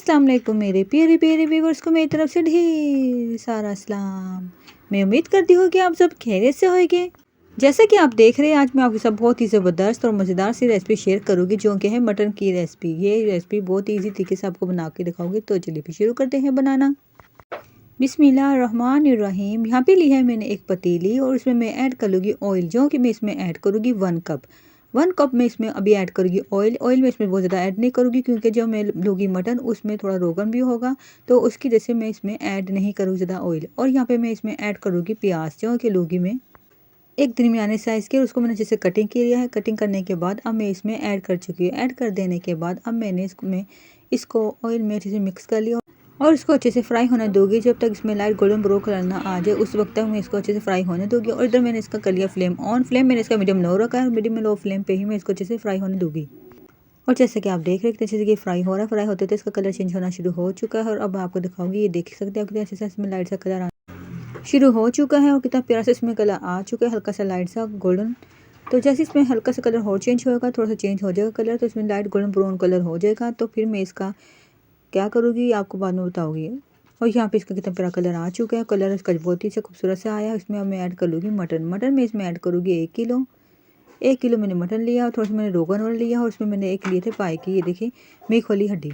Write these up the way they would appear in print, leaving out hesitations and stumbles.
अस्सलाम वालेकुम मेरे प्यारे प्यारे व्यूअर्स को मेरी तरफ से ढेर सारा सलाम। मैं उम्मीद करती हूँ कि आप सब खैरियत से होंगे। जैसा कि आप देख रहे हैं, आज मैं आपके साथ बहुत ही ज़बरदस्त और मज़ेदार सी रेसिपी शेयर करूँगी जो कि है मटन की रेसिपी। ये रेसिपी बहुत ईजी तरीके से आपको बना के दिखाऊंगी। तो चलिए फिर शुरू करते हैं बनाना। बिस्मिल्लाहिर्रहमानिर्रहीम। यहाँ पे ली है मैंने एक पतीली और उसमें मैं ऐड कर लूँगी ऑयल, जो कि मैं इसमें ऐड करूँगी 1 कप में इसमें अभी ऐड करूँगी ऑयल में इसमें बहुत ज़्यादा ऐड नहीं करूँगी, क्योंकि जब मैं लूँगी मटन उसमें थोड़ा रोगन भी होगा, तो उसकी वजह से मैं इसमें ऐड नहीं करूँगी ज़्यादा ऑयल। और यहाँ पे मैं इसमें ऐड करूँगी प्याज, जो कि लूँगी मैं एक दरमियाने साइज़ के, उसको मैंने जैसे कटिंग किया है। कटिंग करने के बाद अब मैं इसमें ऐड कर चुकी हूँ। ऐड कर देने के बाद अब मैंने इसको ऑयल में अच्छे से मिक्स कर लिया और इसको अच्छे से फ्राई होने दूँगी। जब तक इसमें लाइट गोल्डन ब्राउन कलर ना आ जाए उस वक्त तक मैं इसको अच्छे से फ्राई होने दूँगी। और इधर मैंने इसका कर लिया फ्लेम ऑन। फ्लेम मैंने इसका मीडियम लो रखा है। मीडियम लो फ्लेम पे ही मैं इसको अच्छे से फ्राई होने दूँगी। और जैसे कि आप देख रहे हैं कितने अच्छे से ये फ्राई हो रहा है। फ्राई होते तो इसका कलर चेंज होना शुरू हो चुका है। और अब आपको दिखाऊंगी, ये देख सकते हैं कितने अच्छे से इसमें लाइट सा कलर आना शुरू हो चुका है और कितना प्यारा सा इसमें कलर आ चुका है, हल्का सा लाइट सा गोल्डन। तो जैसे इसमें हल्का सा कलर और चेंज होगा, थोड़ा सा चेंज हो जाएगा कलर, तो इसमें लाइट गोल्डन ब्राउन कलर हो जाएगा। तो फिर मैं इसका क्या करूँगी आपको बाद में बताऊँगी। और यहाँ पे इसका कितना प्यारा कलर आ चुका है। कलर इसका बहुत ही अच्छा खूबसूरत से आया है। इसमें अब मैं ऐड कर लूँगी मटन में इसमें ऐड करूँगी 1 किलो मैंने मटन लिया और थोड़ा सा मैंने रोगन और लिया और उसमें मैंने एक लिए थे पाई की, ये देखिए मीट वाली हड्डी।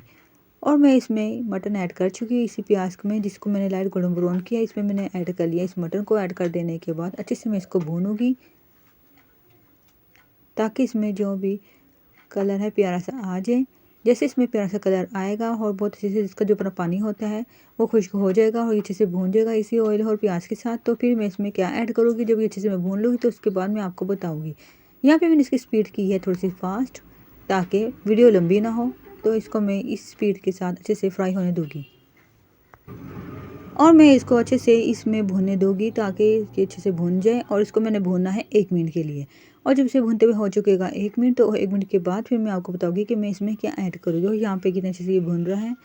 और मैं इसमें मटन ऐड कर चुकी हूँ इसी प्याज में, जिसको मैंने लाइट गोल्डन ब्राउन किया। इसमें मैंने ऐड कर लिया। इस मटन को ऐड कर देने के बाद अच्छे से मैं इसको भूनूंगी, ताकि इसमें जो भी कलर है प्यारा सा आ जाए। जैसे इसमें प्यारा सा कलर आएगा और बहुत अच्छे से इसका जो अपना पानी होता है वो खुश्क हो जाएगा और अच्छे से भून जाएगा इसी ऑयल और प्याज के साथ। तो फिर मैं इसमें क्या ऐड करूँगी, जब ये अच्छे से मैं भून लूँगी तो उसके बाद मैं आपको बताऊँगी। यहाँ पे मैंने इसकी स्पीड की है थोड़ी सी फास्ट, ताकि वीडियो लंबी ना हो। तो इसको मैं इस स्पीड के साथ अच्छे से फ्राई होने दूँगी और मैं इसको अच्छे से इसमें भूनने दूँगी, ताकि ये अच्छे से भून जाए। और इसको मैंने भूनना है 1 मिनट के लिए। और जब इसे भूनते हुए हो चुकेगा 1 मिनट, तो 1 मिनट के बाद फिर मैं आपको बताऊँगी कि मैं इसमें क्या ऐड करूँगी। और यहाँ पे कितने अच्छे से ये भून रहा है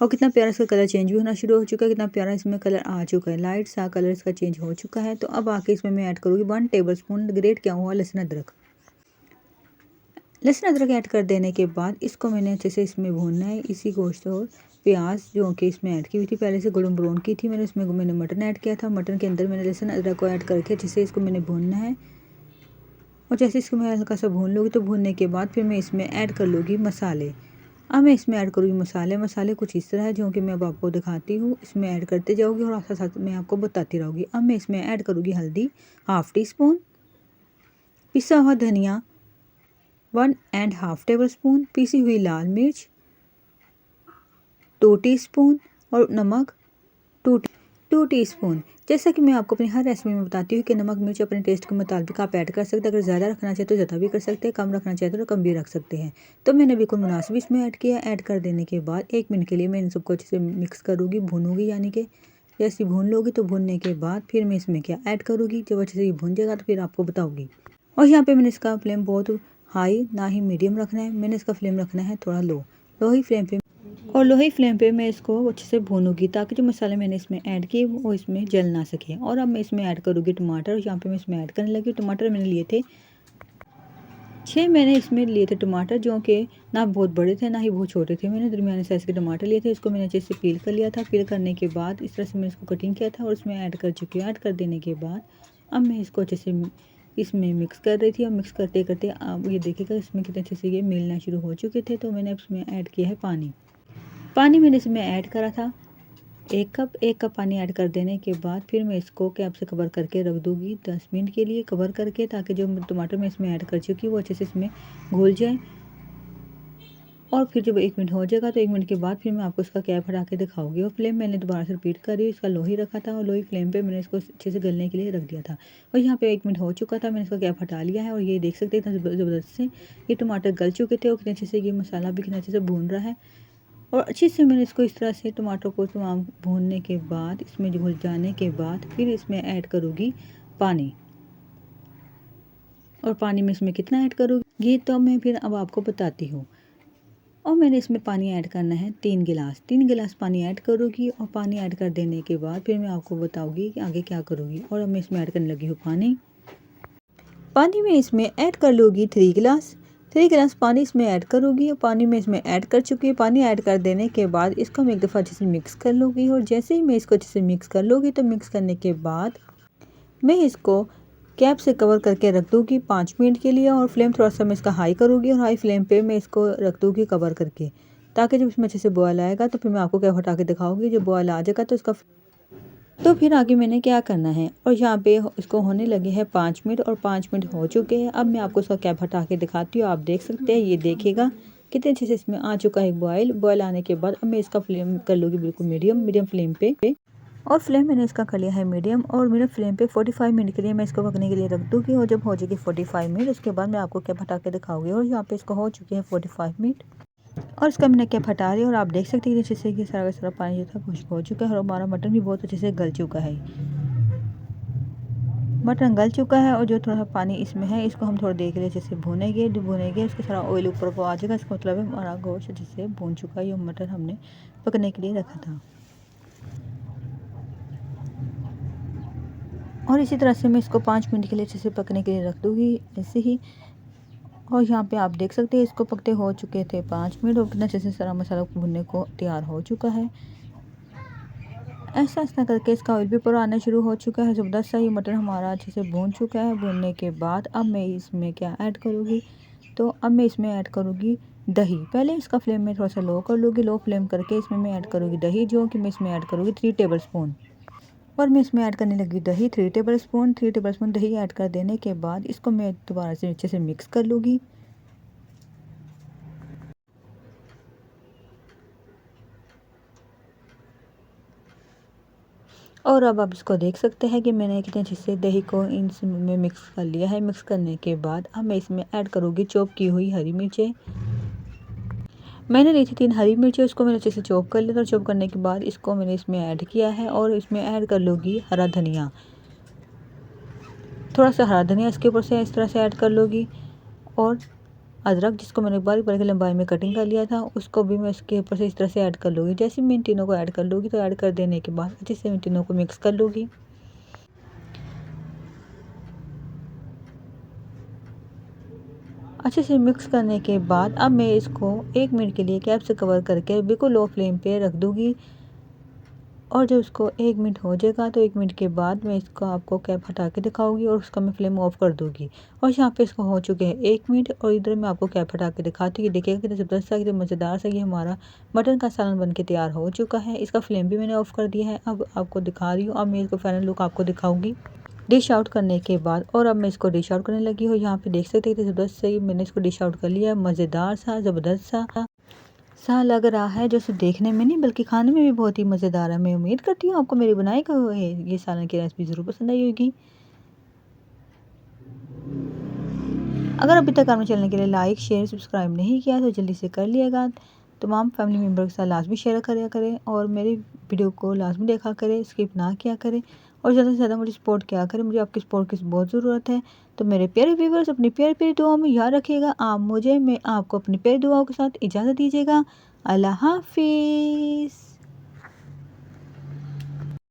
और कितना प्यारा इसका कलर चेंज भी होना शुरू हो चुका है। कितना प्यारा इसमें कलर आ चुका है, लाइट सा कलर इसका चेंज हो चुका है। तो अब आके इसमें मैं ऐड करूँगी 1 टेबल स्पून ग्रेट किया हुआ लहसुन अदरक ऐड कर देने के बाद इसको मैंने अच्छे से इसमें भूनना है। इसी गोश्त और प्याज जो कि इसमें ऐड की हुई थी, पहले से गोल्डन ब्राउन की थी मैंने मटन ऐड किया था। मटन के अंदर मैंने लहसुन अदरक को ऐड करके अच्छे से इसको मैंने भूनना है। और जैसे इसको मैं हल्का सा भून लूँगी, तो भूनने के बाद फिर मैं इसमें ऐड कर लूँगी मसाले। अब मैं इसमें ऐड करूँगी मसाले कुछ इस तरह है, जो कि मैं अब आपको दिखाती हूँ। इसमें ऐड करते जाऊँगी और साथ साथ मैं आपको बताती रहूँगी। अब मैं इसमें ऐड करूँगी हल्दी 1/2 टीस्पून, पिसा हुआ धनिया 1.5 टेबल स्पून, पीसी हुई लाल मिर्च 2 टीस्पून और नमक 2 टीस्पून। जैसा कि मैं आपको अपनी हर रेसिपी में बताती हूँ कि नमक मिर्च अपने टेस्ट के मुताबिक आप ऐड कर सकते हैं। अगर ज़्यादा रखना चाहे तो ज़्यादा भी कर सकते हैं, कम रखना चाहे तो कम भी रख सकते हैं। तो मैंने बिल्कुल मुनासिब इसमें ऐड किया। ऐड कर देने के बाद 1 मिनट के लिए मैं इन सबको अच्छे से मिक्स करूँगी, भूनूँगी। यानी कि जैसे भून लोगी तो भूनने के बाद फिर मैं इसमें क्या ऐड करूँगी। जब अच्छे से ये भून जाएगा तो फिर आपको बताऊँगी। और यहाँ पे मैंने इसका फ्लेम बहुत हाई ना ही मीडियम रखना है, मैंने इसका फ्लेम रखना है थोड़ा लो ही फ्लेम पे। और लो ही फ्लेम पे मैं इसको अच्छे से भूनूंगी, ताकि जो मसाले मैंने इसमें ऐड किए वो इसमें जल ना सके। और अब मैं इसमें ऐड करूँगी टमाटर। यहाँ पे मैं इसमें ऐड करने लगी। टमाटर मैंने लिए थे 6, मैंने इसमें लिए थे टमाटर, जो कि ना बहुत बड़े थे ना ही बहुत छोटे थे। मैंने दरमियाने साइज़ के टमाटर लिए थे। इसको मैंने अच्छे से पील कर लिया था। पील करने के बाद इस तरह से मैंने इसको कटिंग किया था और इसमें ऐड कर चुकी हूँ। ऐड कर देने के बाद अब मैं इसको अच्छे से इसमें मिक्स कर रही थी। और मिक्स करते करते अब ये देखिएगा इसमें कितने अच्छे से ये मिलना शुरू हो चुके थे। तो मैंने इसमें ऐड किया है पानी मैंने इसमें ऐड करा था 1 कप पानी ऐड कर देने के बाद फिर मैं इसको कैप से कवर करके रख दूँगी 10 मिनट के लिए कवर करके, ताकि जो टमाटर मैं इसमें ऐड कर चुकी वो अच्छे से इसमें घुल जाए। और फिर जब 1 मिनट हो जाएगा तो 1 मिनट के बाद फिर मैं आपको इसका कैप हटा के दिखाऊंगी। और फ्लेम मैंने दोबारा से रिपीट कर रही हूँ, इसका लो ही रखा था और लो ही फ्लेम पे मैंने इसको अच्छे से गलने के लिए रख दिया था। और यहाँ पे 1 मिनट हो चुका था, मैंने इसका कैप हटा लिया है। और ये देख सकते हैं इतना ज़बरदस्त से ये टमाटर गल चुके थे और कितने अच्छे से ये मसाला भी कितने अच्छे से भून रहा है। और अच्छे से मैंने इसको इस तरह से टमाटर को तमाम भूनने के बाद इसमें घुल जाने के बाद फिर इसमें ऐड करूँगी पानी। और पानी में इसमें कितना ऐड करूँगी ये तो मैं फिर अब आपको बताती हूँ। और मैंने इसमें पानी ऐड करना है 3 गिलास पानी ऐड करूँगी। और पानी ऐड कर देने के बाद फिर मैं आपको बताऊँगी कि आगे क्या करूँगी। और अब मैं इसमें ऐड करने लगी हूँ पानी में इसमें ऐड कर लूँगी 3 गिलास 3 गिलास पानी इसमें ऐड करूँगी और पानी मैं इसमें ऐड कर चुकी हूँ। पानी ऐड कर देने के बाद इसको मैं एक दफ़ा अच्छे से मिक्स कर लूँगी और जैसे ही मैं इसको अच्छे से मिक्स कर लूँगी तो मिक्स करने के बाद मैं इसको कैप से कवर करके रख दूँगी 5 मिनट के लिए और फ्लेम थोड़ा-सा मैं इसका हाई करूँगी और हाई फ्लेम पे मैं इसको रख दूँगी कवर करके, ताकि जब इसमें अच्छे से बॉयल आएगा तो फिर मैं आपको कैप हटा के दिखाऊँगी। जब बॉयल आ जाएगा तो फिर आगे मैंने क्या करना है और यहाँ पे इसको होने लगे हैं 5 मिनट और 5 मिनट हो चुके हैं। अब मैं आपको इसका कैप हटा के दिखाती हूँ। आप देख सकते हैं, ये देखिएगा कितने अच्छे से इसमें आ चुका है बॉयल आने के बाद अब मैं इसका फ्लेम कर लूँगी बिल्कुल मीडियम फ्लेम पे और फ्लेम मैंने इसका कर लिया है मीडियम और मीडियम फ्लेम पे 45 मिनट के लिए मैं इसको पकने के लिए रख दूँगी और जब हो जाएगी 45 मिनट उसके बाद मैं आपको कैप हटा के दिखाऊँगी। और यहाँ पे इसको हो चुके हैं 45 मिनट और इसका मैंने कैप हटा दिया और आप देख सकते हैं अच्छे से कि सारा का सारा पानी जो था खुश्क हो चुका है और हमारा मटन भी बहुत अच्छे से गल चुका है। मटन गल चुका है और जो थोड़ा सा पानी इसमें है इसको हम थोड़ा देर के लिए अच्छे से भूनेंगे उसके सारा ऑयल ऊपर को आ जाएगा। इसका मतलब है हमारा गोश्त अच्छे से भून चुका है। ये मटन हमने पकने के लिए रखा था और इसी तरह से मैं इसको 5 मिनट के लिए अच्छे से पकने के लिए रख दूँगी ऐसे ही। और यहाँ पे आप देख सकते हैं इसको पकते हो चुके थे 5 मिनट और कितना अच्छे से सारा मसाला भुनने को तैयार हो चुका है। ऐसा करके इसका ऑयल भी ऊपर आना शुरू हो चुका है। ज़बरदस्त सा ये मटन हमारा अच्छे से भून चुका है। भूनने के बाद अब मैं इसमें क्या ऐड करूँगी, तो अब मैं इसमें ऐड करूँगी दही। पहले इसका फ्लेम में थोड़ा सा लो कर लूँगी, लो फ्लेम करके इसमें मैं ऐड करूँगी दही, जो कि मैं इसमें ऐड करूँगी 3 टेबल स्पून। और मैं इसमें ऐड करने लगी दही 3 टेबल स्पून दही ऐड कर देने के बाद इसको मैं दोबारा से अच्छे से मिक्स कर लूँगी। और अब आप इसको देख सकते हैं कि मैंने कितने अच्छे से दही को इसमें मिक्स कर लिया है। मिक्स करने के बाद अब मैं इसमें ऐड करूँगी चॉप की हुई हरी मिर्चें। मैंने ली थी 3 हरी मिर्चें, उसको मैंने अच्छे से चॉप कर लिया था और चॉप करने के बाद इसको मैंने इसमें ऐड किया है और इसमें ऐड कर लूँगी हरा धनिया। थोड़ा सा हरा धनिया इसके ऊपर से इस तरह से ऐड कर लूँगी और अदरक जिसको मैंने बारीक बारीक लंबाई में कटिंग कर लिया था उसको भी मैं इसके ऊपर से इस तरह से ऐड कर लूँगी। जैसे मैं इन तीनों को ऐड कर लूँगी तो ऐड कर देने के बाद अच्छे से इन तीनों को मिक्स कर लूँगी। अच्छे से मिक्स करने के बाद अब मैं इसको 1 मिनट के लिए कैप से कवर करके बिल्कुल लो फ्लेम पे रख दूँगी और जब इसको 1 मिनट हो जाएगा तो 1 मिनट के बाद मैं इसको आपको कैप हटा के दिखाऊँगी और उसका मैं फ्लेम ऑफ कर दूँगी। और यहाँ पे इसको हो चुके हैं 1 मिनट और इधर मैं आपको कैप हटा के दिखाती हूँ। देखिएगा कितना ज़बरदस्त सा, कितना मज़ेदार सा ये हमारा मटन का सालन बन के तैयार हो चुका है। इसका फ्लेम भी मैंने ऑफ़ कर दिया है। अब आपको दिखा रही हूँ, अब मैं इसको फाइनल लुक आपको दिखाऊँगी डिश आउट करने के बाद। और अब मैं इसको डिश आउट करने लगी हूँ। यहाँ पे देख सकते हैं कितनी ज़बरदस्त से मैंने इसको डिश आउट कर लिया है। मज़ेदार सा, ज़बरदस्त सा लग रहा है, जो सिर्फ देखने में नहीं बल्कि खाने में भी बहुत ही मज़ेदार है। मैं उम्मीद करती हूँ आपको मेरी बनाई हुई ये सालन की रेसिपी ज़रूर पसंद आई होगी। अगर अभी तक आपने चैनल के लिए लाइक शेयर सब्सक्राइब नहीं किया तो जल्दी से कर लिएगा। तमाम फैमिली मेम्बर के साथ लाजमी शेयर करा करें और मेरी वीडियो को लाजमी देखा करें, स्किप ना किया करें और ज़्यादा से ज़्यादा मुझे सपोर्ट किया करें। मुझे आपकी सपोर्ट की बहुत ज़रूरत है। तो मेरे प्यारे व्यूवर्स, अपनी प्यारी दुआओं में याद रखिएगा। मैं आपको अपनी प्यारी दुआओं के साथ इजाज़त दीजिएगा। अल्लाह हाफिज़।